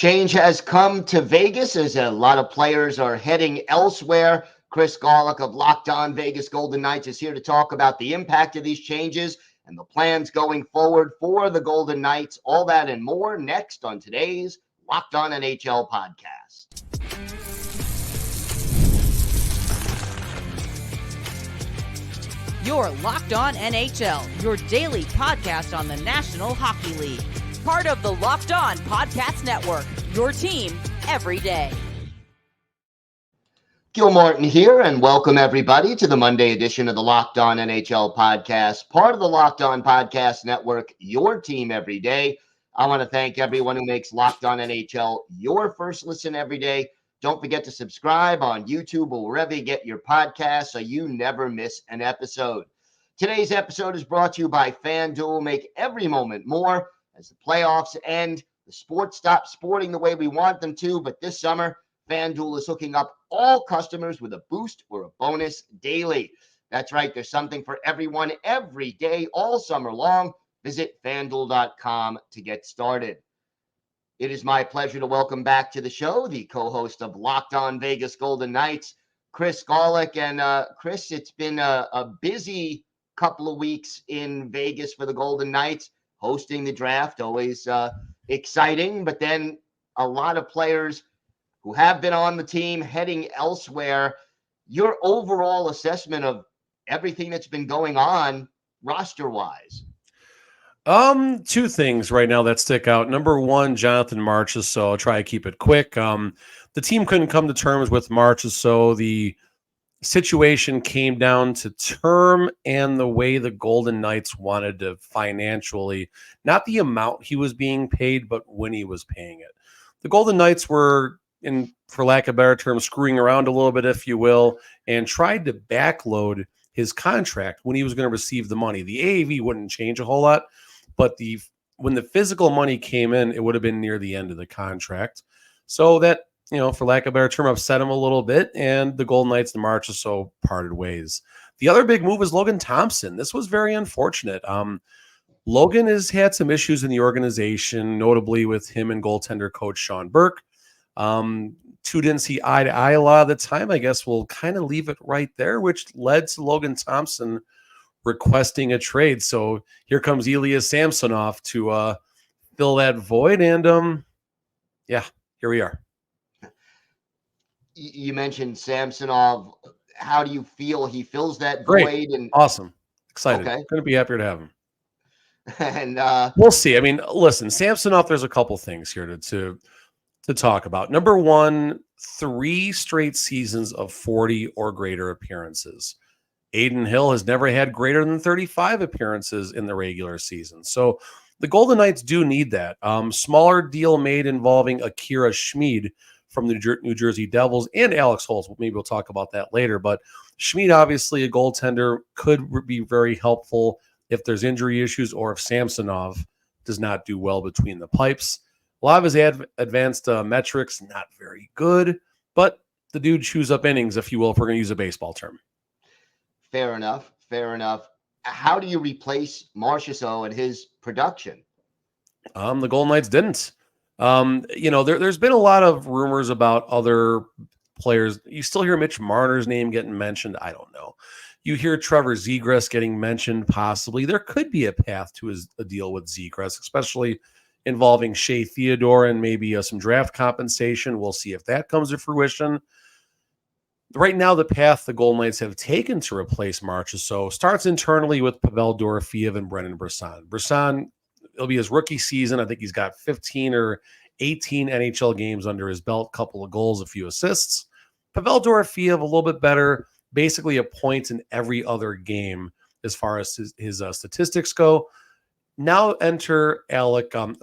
Change has come to Vegas as a lot of players are heading elsewhere. Chris Gawlik of Locked On Vegas Golden Knights is here to talk about the impact of these changes and the plans going forward for the Golden Knights. All that and more next on today's Locked On NHL podcast. You're Locked On NHL, your daily podcast on the National Hockey League. Part of the Locked On Podcast Network, your team every day. Gil Martin here, and welcome everybody to the Monday edition of the Locked On NHL podcast, part of the Locked On Podcast Network, your team every day. I want to thank everyone who makes Locked On NHL your first listen every day. Don't forget to subscribe on YouTube or wherever you get your podcasts so you never miss an episode. Today's episode is brought to you by FanDuel. Make every moment more. As the playoffs end, the sports stop sporting the way we want them to, but this summer, FanDuel is hooking up all customers with a boost or a bonus daily. That's right, there's something for everyone every day, all summer long. Visit FanDuel.com to get started. It is my pleasure to welcome back to the show the co-host of Locked On Vegas Golden Knights, Chris Gawlik. And Chris, it's been a busy couple of weeks in Vegas for the Golden Knights. Hosting the draft, always exciting, but then a lot of players who have been on the team heading elsewhere. Your overall assessment of everything that's been going on roster-wise? Two things right now that stick out. Number one, Jonathan Marchessault, so I'll try to keep it quick. The team couldn't come to terms with Marchessault, so the situation came down to term and the way the Golden Knights wanted to financially, not the amount he was being paid, but when he was paying it. The Golden Knights were, for lack of a better term, screwing around a little bit, if you will, and tried to backload his contract when he was going to receive the money. The AAV wouldn't change a whole lot, but when the physical money came in, it would have been near the end of the contract. So that, for lack of a better term, upset him a little bit, and the Golden Knights and Marchessault parted ways. The other big move is Logan Thompson. This was very unfortunate. Logan has had some issues in the organization, notably with him and goaltender coach Sean Burke. Two didn't see eye to eye a lot of the time. I guess we'll kind of leave it right there, which led to Logan Thompson requesting a trade. So here comes Elias Samsonov to fill that void, and here we are. You mentioned Samsonov. How do you feel he fills that Great. void? And awesome. Excited. Okay. Couldn't be happier to have him. And we'll see. I mean, listen, Samsonov, there's a couple things here to talk about. Number one, 3 straight seasons of 40 or greater appearances. Adin Hill has never had greater than 35 appearances in the regular season. So the Golden Knights do need that. Smaller deal made involving Akira Schmid from the New Jersey Devils and Alex Holtz. Maybe we'll talk about that later. But Schmid, obviously a goaltender, could be very helpful if there's injury issues or if Samsonov does not do well between the pipes. A lot of his advanced metrics, not very good, but the dude chews up innings, if you will, if we're going to use a baseball term. Fair enough. How do you replace Marchessault and his production? The Golden Knights didn't. There's been a lot of rumors about other players. You still hear Mitch Marner's name getting mentioned. I don't know. You hear Trevor Zegras getting mentioned possibly. There could be a path to a deal with Zegras, especially involving Shea Theodore and maybe some draft compensation. We'll see if that comes to fruition. Right now, the path the Golden Knights have taken to replace Marchessault starts internally with Pavel Dorofeev and Brendan Brisson. Brisson, it'll be his rookie season. I think he's got 15 or 18 NHL games under his belt, a couple of goals, a few assists. Pavel Dorofeev, a little bit better, basically a point in every other game as far as his statistics go. Now enter Alexander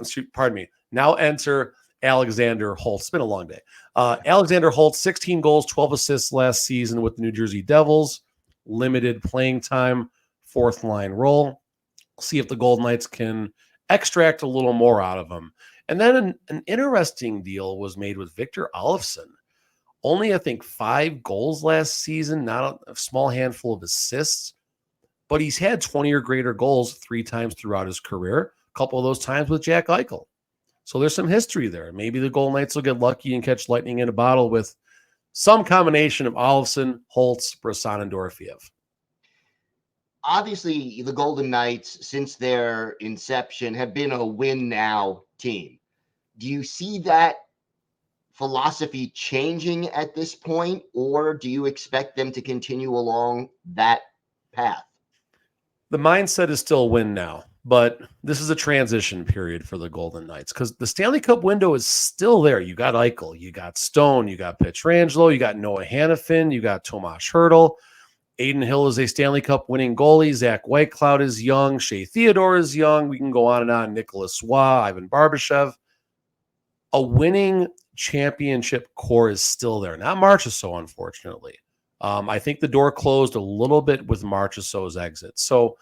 Holtz. It's been a long day. Alexander Holtz, 16 goals, 12 assists last season with the New Jersey Devils. Limited playing time, fourth line role. See if the Golden Knights can extract a little more out of him. And then an interesting deal was made with Victor Olofsson. Only, I think, 5 goals last season, not a small handful of assists, but he's had 20 or greater goals 3 times throughout his career, a couple of those times with Jack Eichel. So there's some history there. Maybe the Golden Knights will get lucky and catch lightning in a bottle with some combination of Olofsson, Holtz, Brisson, and Dorofeev. Obviously, the Golden Knights, since their inception, have been a win-now team. Do you see that philosophy changing at this point, or do you expect them to continue along that path? The mindset is still win now, but this is a transition period for the Golden Knights because the Stanley Cup window is still there. You got Eichel, you got Stone, you got Pietrangelo, you got Noah Hannafin, you got Tomas Hertl. Aiden Hill is a Stanley Cup winning goalie. Zach Whitecloud is young. Shea Theodore is young. We can go on and on. Nicholas Waugh, Ivan Barbashev. A winning championship core is still there. Not Marchessault, unfortunately. I think the door closed a little bit with Marchessault's exit. So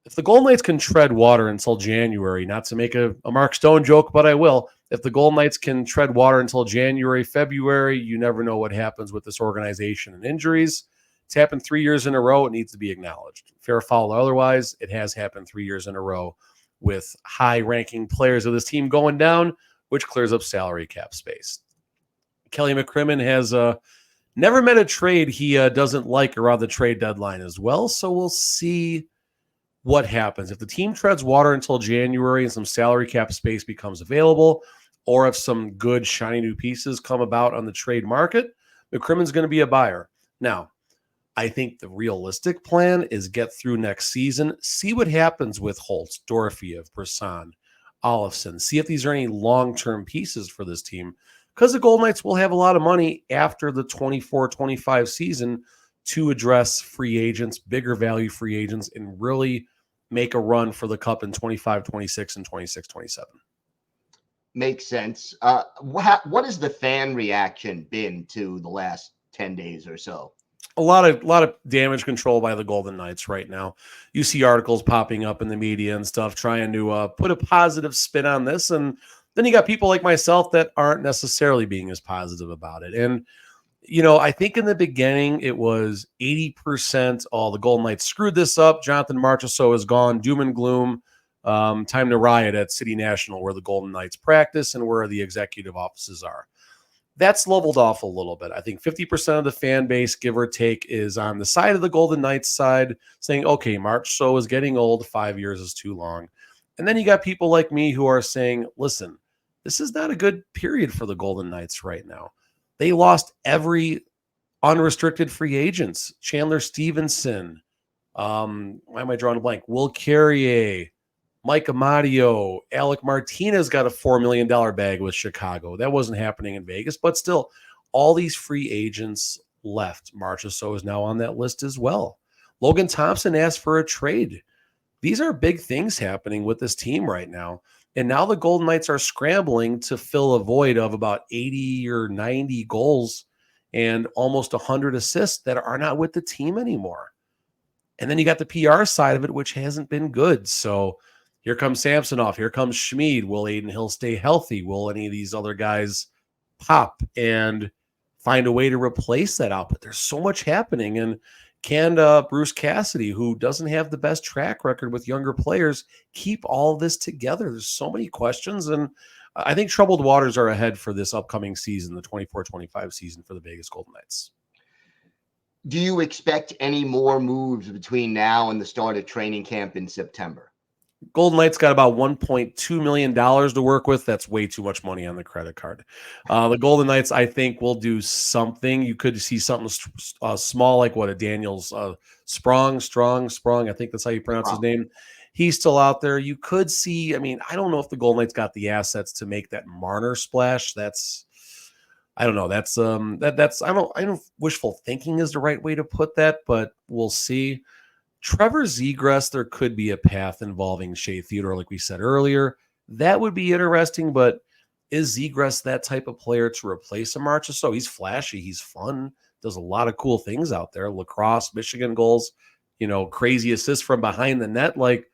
if the Golden Knights can tread water until January, not to make a Mark Stone joke, but I will. If the Golden Knights can tread water until January, February, you never know what happens with this organization and injuries. It's happened 3 years in a row. It needs to be acknowledged. Fair, foul, or otherwise, it has happened 3 years in a row with high-ranking players of this team going down, which clears up salary cap space. Kelly McCrimmon has never met a trade he doesn't like around the trade deadline as well, so we'll see what happens. If the team treads water until January and some salary cap space becomes available, or if some good, shiny new pieces come about on the trade market, McCrimmon's going to be a buyer. Now, I think the realistic plan is get through next season, see what happens with Holtz, Dorofeev, Brisson, Olofsson, see if these are any long-term pieces for this team, because the Golden Knights will have a lot of money after the 24-25 season to address free agents, bigger value free agents, and really make a run for the Cup in 25-26 and 26-27. Makes sense. What has the fan reaction been to the last 10 days or so? A lot of damage control by the Golden Knights right now. You see articles popping up in the media and stuff trying to put a positive spin on this. And then you got people like myself that aren't necessarily being as positive about it. And, you know, I think in the beginning it was 80%, the Golden Knights screwed this up. Jonathan Marchessault is gone, doom and gloom. Time to riot at City National where the Golden Knights practice and where the executive offices are. That's leveled off a little bit. I think 50% of the fan base, give or take, is on the side of the Golden Knights side saying, okay, Marchessault is getting old. 5 years is too long. And then you got people like me who are saying, listen, this is not a good period for the Golden Knights right now. They lost every unrestricted free agents. Chandler Stevenson. Why am I drawing a blank? Will Carrier. Mike Amadio, Alec Martinez got a $4 million bag with Chicago. That wasn't happening in Vegas, but still, all these free agents left. Marchessault is now on that list as well. Logan Thompson asked for a trade. These are big things happening with this team right now. And now the Golden Knights are scrambling to fill a void of about 80 or 90 goals and almost 100 assists that are not with the team anymore. And then you got the PR side of it, which hasn't been good. So here comes Samsonov. Here comes Schmid. Will Aiden Hill stay healthy? Will any of these other guys pop and find a way to replace that output? There's so much happening. And can Bruce Cassidy, who doesn't have the best track record with younger players, keep all of this together? There's so many questions. And I think troubled waters are ahead for this upcoming season, the 24-25 season for the Vegas Golden Knights. Do you expect any more moves between now and the start of training camp in September? Golden Knights got about $1.2 million to work with. That's way too much money on the credit card. The Golden Knights, I think, will do something. You could see something small like what a Daniels Sprong. I think that's how you pronounce his name. He's still out there. You could see, I mean, I don't know if the Golden Knights got the assets to make that Marner splash. I don't know. That's I don't wishful thinking is the right way to put that, but we'll see. Trevor Zegras, there could be a path involving Shea Theodore, like we said earlier. That would be interesting, but is Zegras that type of player to replace a Marchessault? He's flashy, he's fun, does a lot of cool things out there. Lacrosse, Michigan goals, crazy assists from behind the net. Like,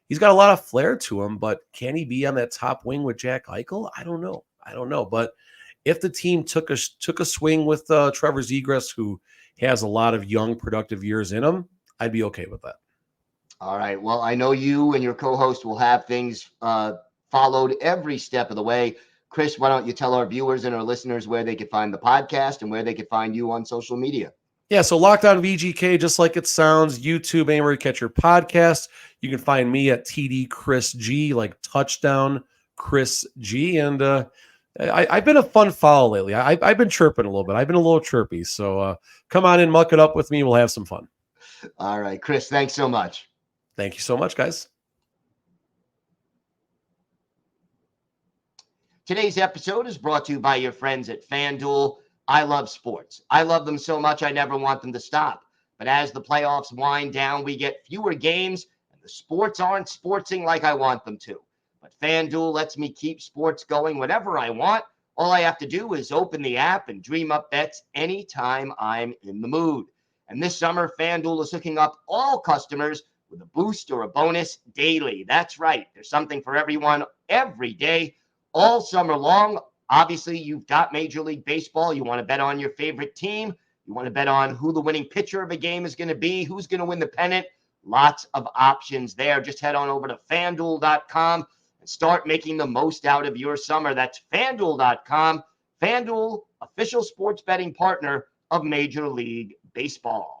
he's got a lot of flair to him, but can he be on that top wing with Jack Eichel? I don't know. But if the team took a swing with Trevor Zegras, who has a lot of young, productive years in him, I'd be okay with that. All right. Well, I know you and your co-host will have things followed every step of the way. Chris, why don't you tell our viewers and our listeners where they could find the podcast and where they could find you on social media? Yeah, so Locked On VGK, just like it sounds, YouTube, anywhere you catch your podcast. You can find me at TD Chris G, like touchdown Chris G. And I've been a fun follow lately. I've been chirping a little bit. I've been a little chirpy. So come on in, muck it up with me. We'll have some fun. All right, Chris, thanks so much. Thank you so much, guys. Today's episode is brought to you by your friends at FanDuel. I love sports. I love them so much I never want them to stop. But as the playoffs wind down, we get fewer games, and the sports aren't sportsing like I want them to. But FanDuel lets me keep sports going whenever I want. All I have to do is open the app and dream up bets anytime I'm in the mood. And this summer, FanDuel is hooking up all customers with a boost or a bonus daily. That's right. There's something for everyone every day, all summer long. Obviously, you've got Major League Baseball. You want to bet on your favorite team. You want to bet on who the winning pitcher of a game is going to be, who's going to win the pennant. Lots of options there. Just head on over to FanDuel.com and start making the most out of your summer. That's FanDuel.com. FanDuel, official sports betting partner of Major League Baseball.